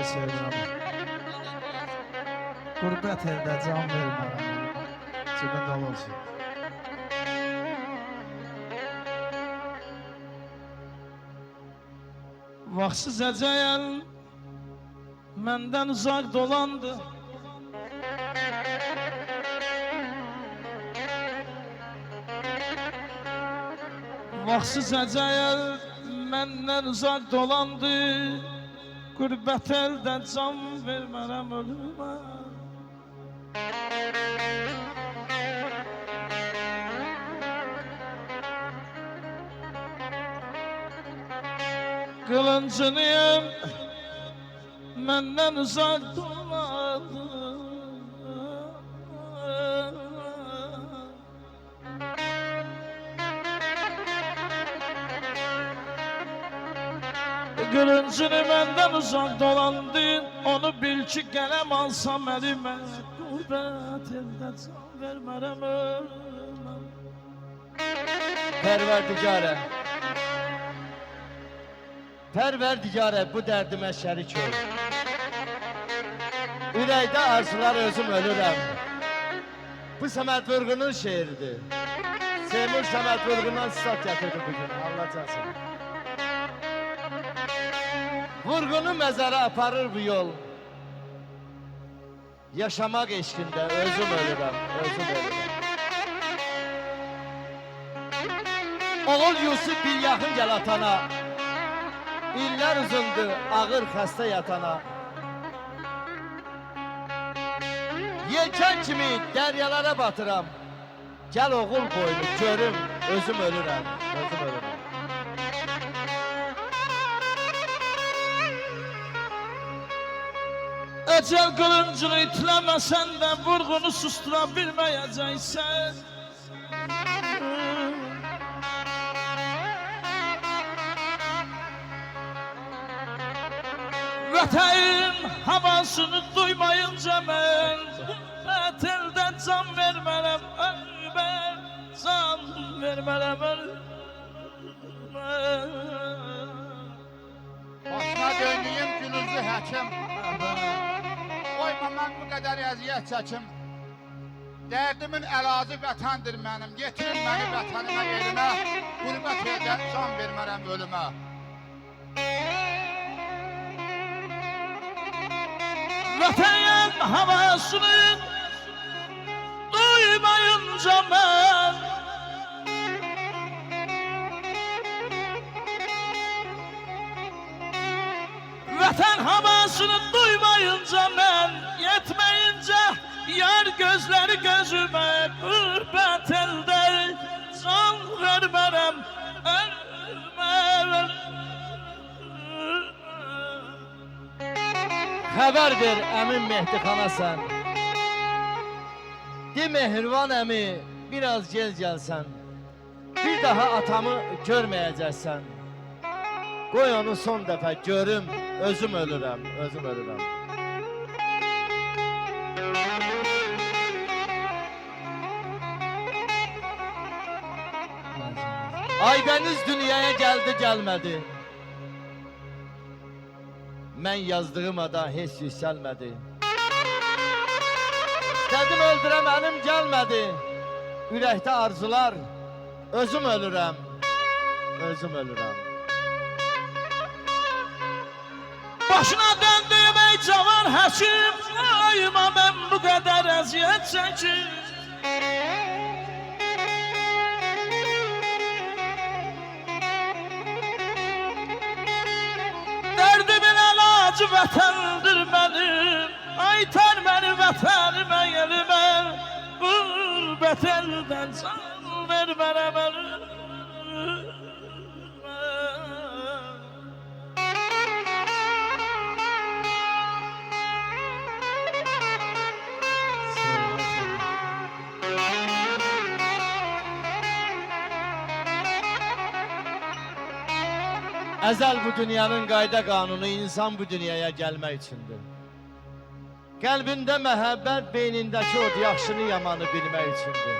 şey söyleyeyim. Gurbet elde can vermem. Cebin dolu olsun. Vaxtsız əcəyəl məndən uzaq dolandı. Vaxtsız əcəyəl məndən uzaq dolandı. Qürbət əldə can vermərəm ölümə. Qılıncınıyım məndən uzaq dolandı. Qılıncını məndən uzaq dolandı. Onu bil ki qələm alsam əlimə. Qürbət əldə can vermərəm ölümə. Pərverdigare, Pərverdigare bu dərdimə şərik ol. Ürəkdə arzular özüm ölürəm. Bu Səməd Vurğunun şeiridir. Seymur Səməd Vurğundan sisat gətirdi bugün, anlayacaksın. Vurğunu məzara aparır bu yol. Yaşamak eşkində özüm ölürəm, özüm ölürəm. Oğul Yusuf bir yaxın gəl atana. İllər uzundur ağır xəstə yatana. Yelkən kimi dəryalara batıram. Gəl oğul boynu görüm, özüm ölürəm, özüm ölürəm. Əcəl qılıncını itləməsən də vurğunu sustura bilməyəcəksən. Vətənin havasını duymayınca mən Ətəldən can vermərəm ölümə, can vermərəm ölümə. Başına döndüyüm gülüzlü həkim. Qoyma mən bu qədər əziyyət çəkim. Dərdimin əlacı vətəndir mənim. Getirin məni vətənimə elimə. Qürbət yerdə can vermərəm ölümə. Vətənin havasını duymayınca mən Vətən havasını duymayınca mən yetmeyince yar gözleri gözüme Qürbət elde can vermərəm ölümə. Xəbər ver əmin Mehdixana sən. De Mehrivan əmi biraz gez gəlsən. Bir daha atamı görməyəcəksən. Qoy onu son dəfə görüm, özüm ölürəm, özüm ölürəm. Aydəniz dünyaya gəldi, gəlmədi. Mən yazdığım ada heç yüksəlmədi. İstədim öldürəm, əlim gəlmədi. Ürəkdə arzular, özüm ölürəm, özüm ölürəm. Başına döndüyüm ey cavan həkim, ayıma mən bu qədər əziyyət çəkim. Dərdimin əlacı vətəndir mənim, aytar məni vətənimə yelimə. Qürbət əldən can vermərəm ölümə. Əzəl bu dünyanın qayda qanunu insan bu dünyaya gəlmək üçündür. Qəlbində məhəbbət, beynindəki od yaxşını yamanı bilmək üçündür.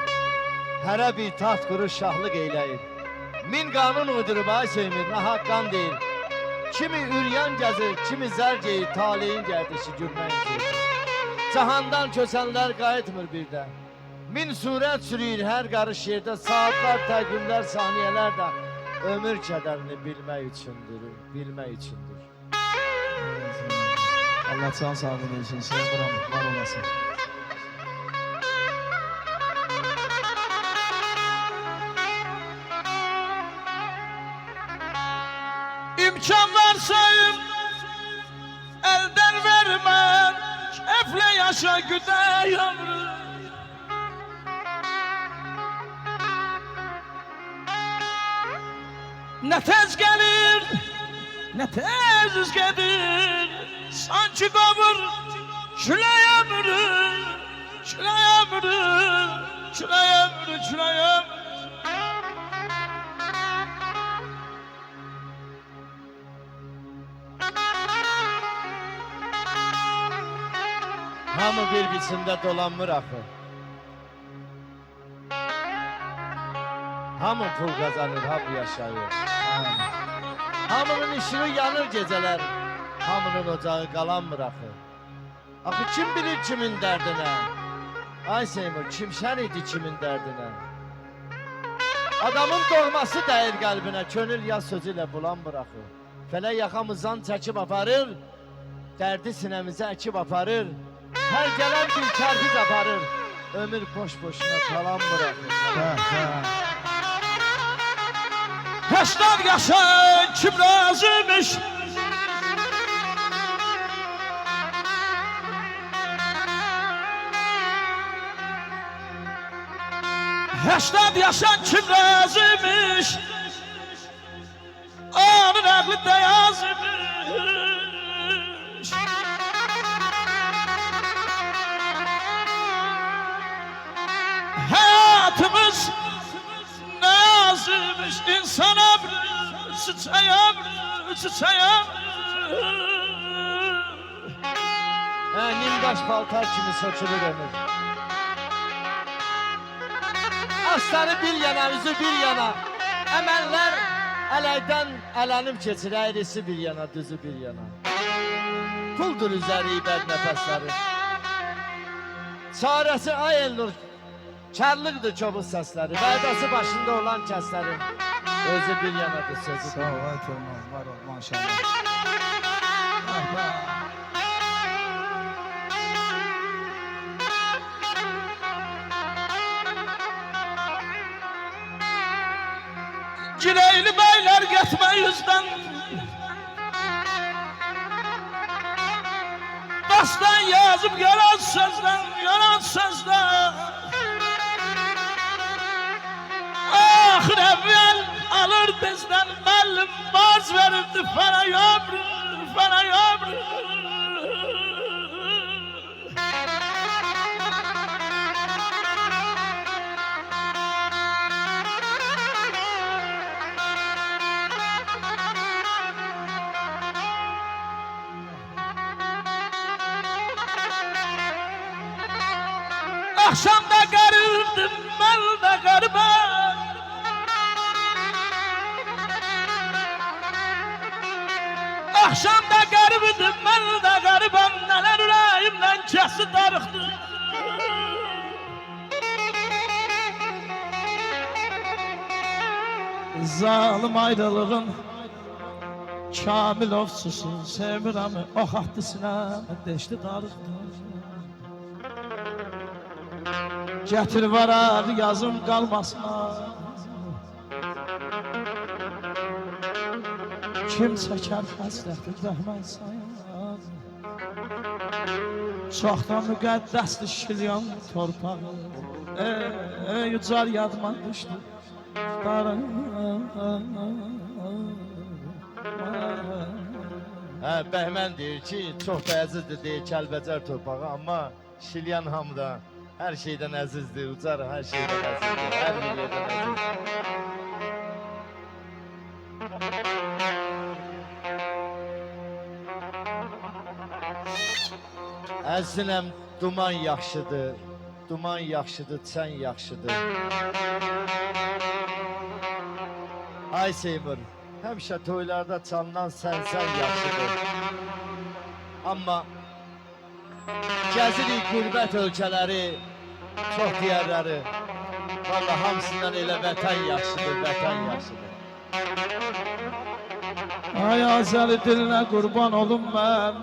Hərə bir taxt quru şahlıq eyləyir. Min qanun uydurub ay Seymir, nahaq qan deyil. Kimi üryan gəzir, kimi zər geyir, taleyin gərdişi gülmək üçün. Cahandan köçənlər qayıtmır birdə. Min surət sürüyür hər qarış yerdə, saatlar, təqvimlər, saniyələr də ömür kədərini bilmək üçündür, bilmək üçündür. Allah can sağlığı versin, sevmiyorum, var olasın. İmkan varsayım, elden vermem, kefle yaşa güde yavrum. Ne tez gelir, ne tez gelir, sanki kavur, şüley ömrü, şüley ömrü, şüley ömrü, şüley ömrü. Hamı bir biçimdə dolanmır axı. Hamı pul qazanır, hamı yaşayır. Hamının işığı yanır gecələr, hamının ocağı qalanmır axı. Axı kim bilir kimin dərdinə? Ay Seymur, kim şən idi kimin dərdinə? Adamın doğması dəyir qəlbinə, könül yaz sözü ilə bulanmır axı. Fələk yaxamızdan çəkib aparır, dərdi sinəmizə əkib aparır. Hər gələn bir kərpiz aparır, ömür boş-boşuna talanmır axı. 80 yaşa kim razıymış? Heştad yaşa kim razıymış? Onun aklı da yazmış. Hayatımız nazımmış, insan ömrü, çiçeği ömrü, çiçeği ömrü. Nimdaş paltar kimi sökülür ömür. Aslanı bir yana, üzü bir yana. Əməllər ələkdən ələnib keçir, əyrisi bir yana, düzü bir yana. Puldur üzəri ibad nəfəsləri. Çarəsi ay elnur, kərlıqdır çobuz səsləri. Bəydası başında olan kəslərin özü bir yanadır sözü. Sağ ol, ay Teoman, var ol, maşallah. Gireyli beyler getme yüzden, dastan yazıp yalan sözden, yalan sözden. Ahir evvel alır bizden bellim, baz verirdi fena yavru, fena yavru. Akşamda garibdim, ben de garibim. Akşamda garibdim, ben de garibim. Neler yüreğimden kesi darıktı. Zalim ayrılığın kamil ofsusu sevirəm, o xattisine deşti darıktı. Getir varaq yazım qalmasına. Kim çəkər həsrəti rəhmən sayar. Çoxdan müqəddəsdir şilyan torpağı. Yücar yadıma düşdü. Bəhmən deyir ki, çox da əzizdir deyir Kəlbəcər torpağı, amma Şilyan hamıda hər şeydən əzizdir, ucar hər şeydən əzizdir, hər bir yerdən əzizdir. Əzinəm, duman yaxşıdır, duman yaxşıdır, çən yaxşıdır. Ay Seymur, Həmişə toylarda çalınan sən yaxşıdır. Amma gəzirik qürbət ölkələri, çox deyərləri. Vallahi hamısından elə vətən yaxşıdır, vətən yaxşıdır. Ay Azəri dilinə qurban olum mən.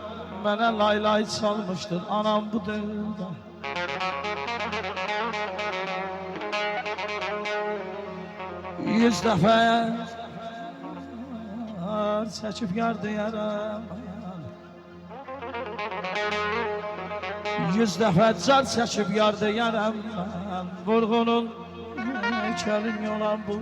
Mənə laylay çalmışdır anam bu dildə. 100 dəfə çəkib yar deyərəm. 100 dəfə car çəkib yar deyərəm. Vurğunun heykəlin yolan bu.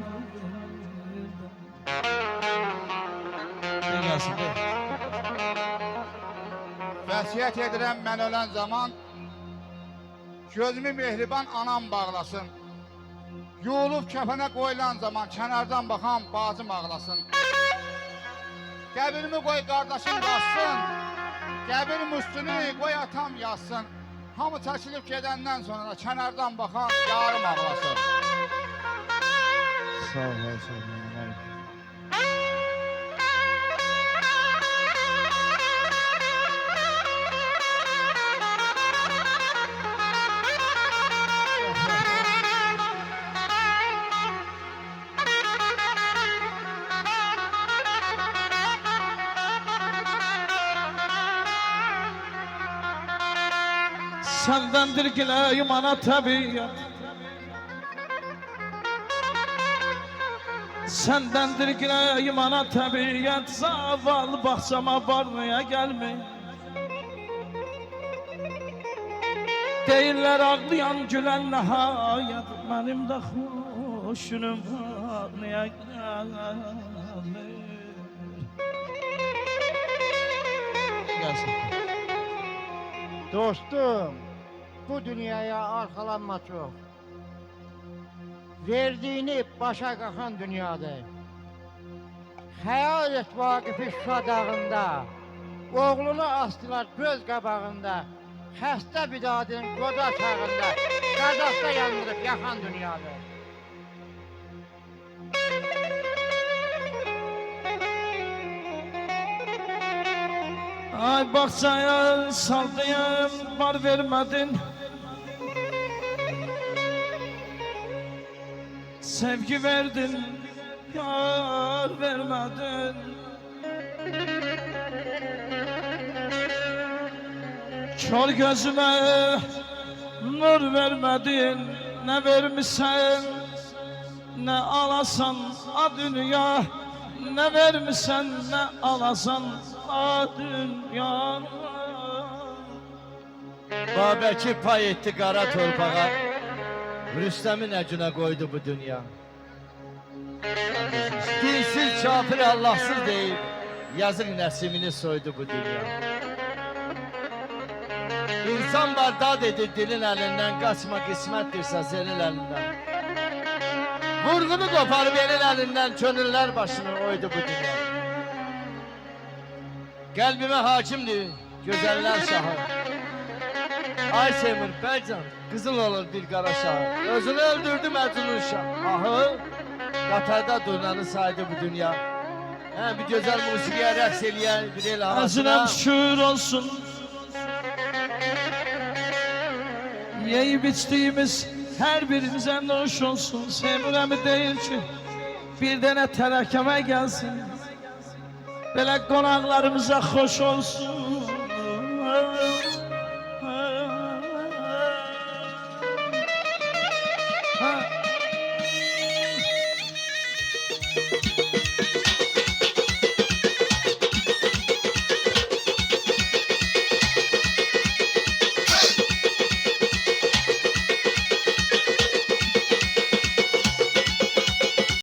Vəsiyyət edirəm mən ölən zaman gözümü mehriban anam bağlasın. Yuğulub kəfənə qoyulan zaman kənardan baxan bacım ağlasın. Qəbrimi qoy qardaşım qassın, qəbrim üstünü qoy atam yazsın. Hamı çəkilib gedəndən sonra kənardan baxan yarım ağlasın. Sağ ol, sağ ol. Sendendir gileyim ana tabiat. Sendendir gileyim ana tabiat. Zavallı bahçama barmaya gelme. Değiller ağlayan gülen nihayet. Benim de hoşunum ağlaya gelsin. Dostum, bu dünyaya arxalanma çox. Verdiğini başa qaxan dünyadır. Xəyal et Vaqifi Şuşa dağında, oğlunu astılar göz qabağında, xəstə bidadın qoca çağında, qardaşda yandırıb yaxan dünyadır. Ay bahçaya saldıyım, var vermedin. Sevgi verdin, yar vermedin. Kör gözüme nur vermedin. Ne vermişsen, ne alasan a dünya. Ne vermişsen, ne alasan a dünya. Babəki pay etdi qara torpağa, Rüstəmi nə günə qoydu bu dünya. Dinsiz, kafir, Allahsız deyib, yazıq nəsimini soydu bu dünya. İnsan var dad edir dilin əlindən, qaçma qismətdirsə senin əlindən. Vurğunu qoparıb elin əlindən, könüllər başını oydu bu dünya. Qəlbimə hakimdir, gözəllər şahı. Ay Seymur, Bəycan, qızıl olur bir qara şahı. Özünü öldürdü Məcnun şah. Ahı, qatarda durnanı saydı bu dünya. Bir gözəl musiqiyə rəqs eləyən bir el havasına. Əzrəm şükür olsun. Yeyib içtiğimiz her birimize nuş olsun. Seymur əmi deyir ki, bir dənə tərəkəmə gəlsin. Belə qonaqlarımıza xoş olsun.